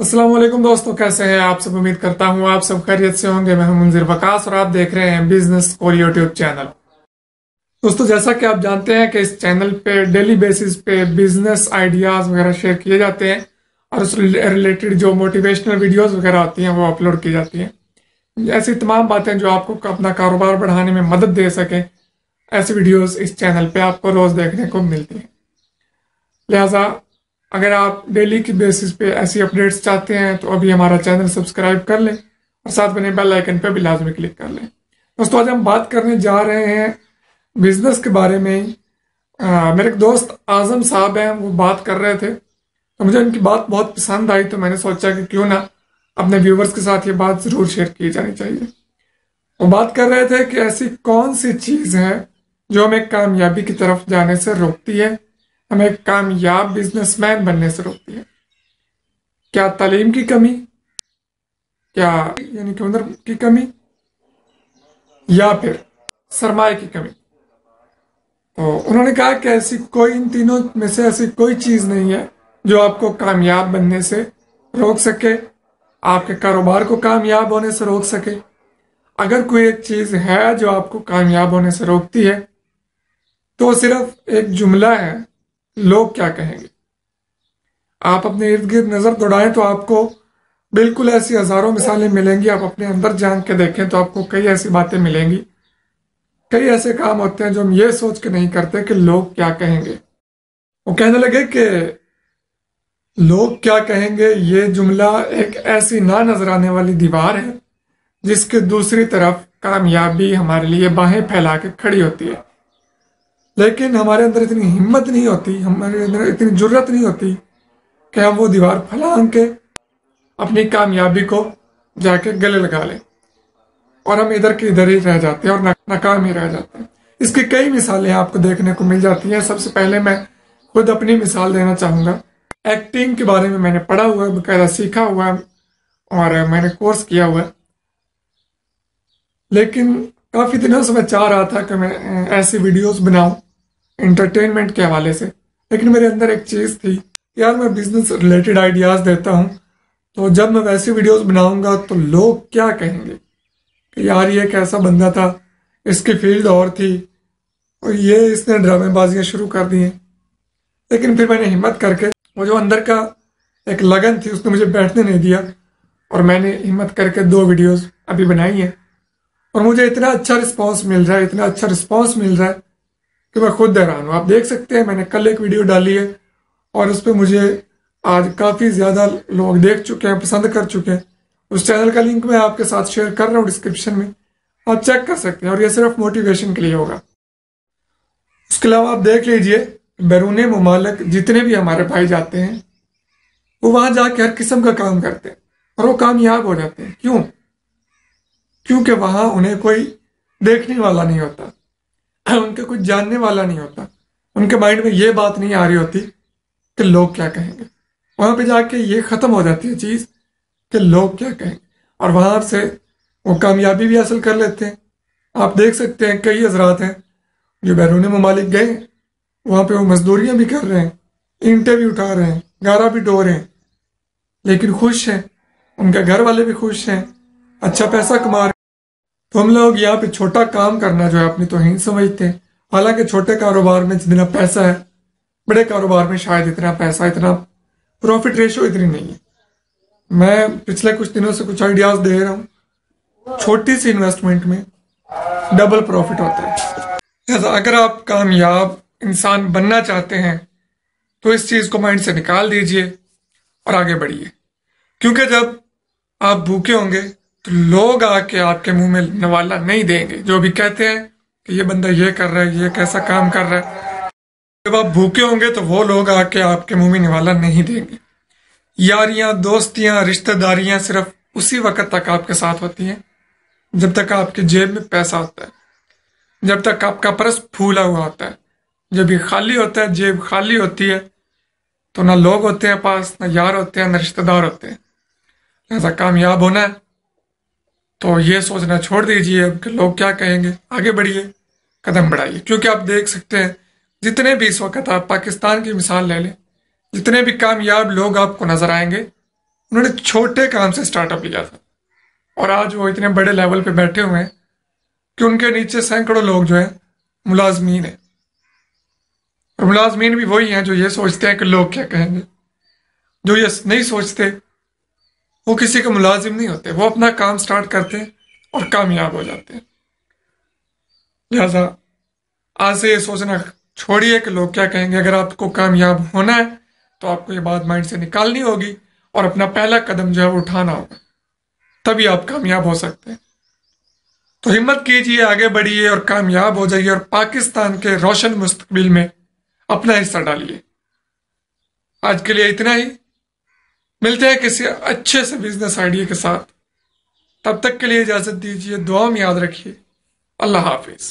अस्सलाम वालेकुम दोस्तों, कैसे हैं आप सब। उम्मीद करता हूं आप सब खैरियत से होंगे। मैं हूं मुंजिर वकास और आप देख रहे हैं बिजनेस कोर यूट्यूब चैनल। दोस्तों, जैसा कि आप जानते हैं कि इस चैनल पे डेली बेसिस पे बिजनेस आइडियाज वगैरह शेयर किए जाते हैं और उस रिलेटेड जो मोटिवेशनल वीडियोस वगैरह होती हैं वो अपलोड की जाती हैं। ऐसी तमाम बातें जो आपको अपना कारोबार बढ़ाने में मदद दे सके, ऐसी वीडियोस इस चैनल पे आपको रोज देखने को मिलती हैं। लिहाजा अगर आप डेली की बेसिस पे ऐसी अपडेट्स चाहते हैं तो अभी हमारा चैनल सब्सक्राइब कर लें और साथ बने बेल आइकन पे भी लाजमी क्लिक कर लें। दोस्तों, आज हम बात करने जा रहे हैं बिजनेस के बारे में। मेरे एक दोस्त आजम साहब हैं, वो बात कर रहे थे तो मुझे उनकी बात बहुत पसंद आई, तो मैंने सोचा कि क्यों ना अपने व्यूवर्स के साथ ये बात जरूर शेयर की जानी चाहिए। वो बात कर रहे थे कि ऐसी कौन सी चीज है जो हमें कामयाबी की तरफ जाने से रोकती है, हमें एक कामयाब बिजनेसमैन बनने से रोकती है। क्या तालीम की कमी, क्या यानी कि हुनर की कमी, या फिर सरमाए की कमी। तो उन्होंने कहा कि ऐसी कोई, इन तीनों में से ऐसी कोई चीज नहीं है जो आपको कामयाब बनने से रोक सके, आपके कारोबार को कामयाब होने से रोक सके। अगर कोई एक चीज है जो आपको कामयाब होने से रोकती है तो सिर्फ एक जुमला है, लोग क्या कहेंगे। आप अपने इर्द गिर्द नजर दौड़ाएं तो आपको बिल्कुल ऐसी हजारों मिसालें मिलेंगी। आप अपने अंदर झांक के देखें तो आपको कई ऐसी बातें मिलेंगी। कई ऐसे काम होते हैं जो हम ये सोच के नहीं करते कि लोग क्या कहेंगे। वो कहने लगे कि लोग क्या कहेंगे, ये जुमला एक ऐसी ना नजर आने वाली दीवार है जिसके दूसरी तरफ कामयाबी हमारे लिए बाहें फैला के खड़ी होती है। लेकिन हमारे अंदर इतनी हिम्मत नहीं होती, हमारे अंदर इतनी जुर्रत नहीं होती कि हम वो दीवार फलांग के अपनी कामयाबी को जाके गले लगा लें, और हम इधर के इधर ही रह जाते हैं और नाकाम ही रह जाते हैं। इसकी कई मिसालें आपको देखने को मिल जाती हैं। सबसे पहले मैं खुद अपनी मिसाल देना चाहूंगा। एक्टिंग के बारे में मैंने पढ़ा हुआ है, बकायदा सीखा हुआ है और मैंने कोर्स किया हुआ है। लेकिन काफी दिनों से मैं चाह रहा था कि मैं ऐसी वीडियोस बनाऊं एंटरटेनमेंट के हवाले से। लेकिन मेरे अंदर एक चीज थी, यार मैं बिजनेस रिलेटेड आइडियाज देता हूं, तो जब मैं वैसी वीडियोस बनाऊंगा तो लोग क्या कहेंगे कि यार ये कैसा बंदा था, इसकी फील्ड और थी और ये इसने ड्रामेबाजियां शुरू कर दी हैं। लेकिन फिर मैंने हिम्मत करके, वो जो अंदर का एक लगन थी उसने मुझे बैठने नहीं दिया और मैंने हिम्मत करके 2 वीडियोस अभी बनाई हैं और मुझे इतना अच्छा रिस्पॉन्स मिल रहा है, इतना अच्छा रिस्पॉन्स मिल रहा है कि मैं खुद हैरान हूं। आप देख सकते हैं मैंने कल एक वीडियो डाली है और उस पर मुझे आज काफी ज्यादा लोग देख चुके हैं, पसंद कर चुके हैं। उस चैनल का लिंक मैं आपके साथ शेयर कर रहा हूँ डिस्क्रिप्शन में, आप चेक कर सकते हैं और ये सिर्फ मोटिवेशन के लिए होगा। उसके अलावा आप देख लीजिए, बैरून मुमालिक जितने भी हमारे भाई जाते हैं वो वहां जाके हर किस्म का काम करते हैं और वो कामयाब हो जाते हैं। क्यों? क्योंकि वहां उन्हें कोई देखने वाला नहीं होता, उनके कुछ जानने वाला नहीं होता, उनके माइंड में ये बात नहीं आ रही होती कि लोग क्या कहेंगे। वहां पे जाके ये खत्म हो जाती है चीज कि लोग क्या कहेंगे, और वहां से वो कामयाबी भी हासिल कर लेते हैं। आप देख सकते हैं कई हजरात हैं जो बैरून ममालिक गए, वहां पे वो मजदूरियां भी कर रहे हैं, ईंटें भी उठा रहे हैं, गारा भी ढो रहे हैं, लेकिन खुश हैं, उनके घर वाले भी खुश हैं, अच्छा पैसा कमा रहे हैं। तो हम लोग यहाँ पे छोटा काम करना जो है अपनी तौहीन समझते हैं। हालांकि छोटे कारोबार में जितना पैसा है, बड़े कारोबार में शायद इतना पैसा, इतना प्रॉफिट रेशो इतनी नहीं है। मैं पिछले कुछ दिनों से कुछ आइडियाज दे रहा हूँ, छोटी सी इन्वेस्टमेंट में डबल प्रॉफिट होता है। लिहाजा अगर आप कामयाब इंसान बनना चाहते हैं तो इस चीज को माइंड से निकाल दीजिए और आगे बढ़िए। क्योंकि जब आप भूखे होंगे तो लोग आके आपके मुंह में नवाला नहीं देंगे, जो भी कहते हैं कि ये बंदा ये कर रहा है, ये कैसा काम कर रहा है। जब आप भूखे होंगे तो वो लोग आके आपके मुंह में निवाला नहीं देंगे। यारियां, दोस्तियां, रिश्तेदारियां सिर्फ उसी वक्त तक आपके साथ होती हैं जब तक आपकी जेब में पैसा होता है, जब तक आपका पर्स फूला हुआ होता है। जब ये खाली होता है, जेब खाली होती है, तो ना लोग होते हैं पास, ना यार होते हैं, ना रिश्तेदार होते हैं। ऐसा कामयाब होना है तो ये सोचना छोड़ दीजिए कि लोग क्या कहेंगे, आगे बढ़िए, कदम बढ़ाइए। क्योंकि आप देख सकते हैं जितने भी इस वक्त, आप पाकिस्तान की मिसाल ले लें, जितने भी कामयाब लोग आपको नजर आएंगे انہوں نے چھوٹے کام سے سٹارٹ اپ لیا تھا اور آج وہ اتنے بڑے لیول پہ بیٹھے ہوئے ہیں کہ ان کے نیچے سینکڑوں لوگ جو ہیں ملازمین ہیں، اور ملازمین بھی وہی ہیں جو یہ سوچتے ہیں کہ لوگ کیا کہیں گے۔ جو یہ نہیں سوچتے وہ کسی کے ملازم نہیں ہوتے، وہ اپنا کام سٹارٹ کرتے ہیں اور کامیاب ہو جاتے ہیں۔ لہذا آج سے یہ سوچنا چھوڑیے کہ لوگ کیا کہیں گے۔ اگر آپ کو کامیاب ہونا ہے تو آپ کو یہ بات مائنڈ سے نکالنی ہوگی اور اپنا پہلا قدم جو ہے وہ اٹھانا ہوگا، تبھی آپ کامیاب ہو سکتے ہیں۔ تو ہمت کیجئے، آگے بڑھیے اور کامیاب ہو جائیے اور پاکستان کے روشن مستقبل میں اپنا حصہ ڈالیے۔ آج کے لیے اتنا ہی، ملتے ہیں کسی اچھے سے بزنس آئیڈیا کے ساتھ۔ تب تک کے لیے اجازت دیجیے، دعا میں یاد رکھیے۔ اللہ حافظ۔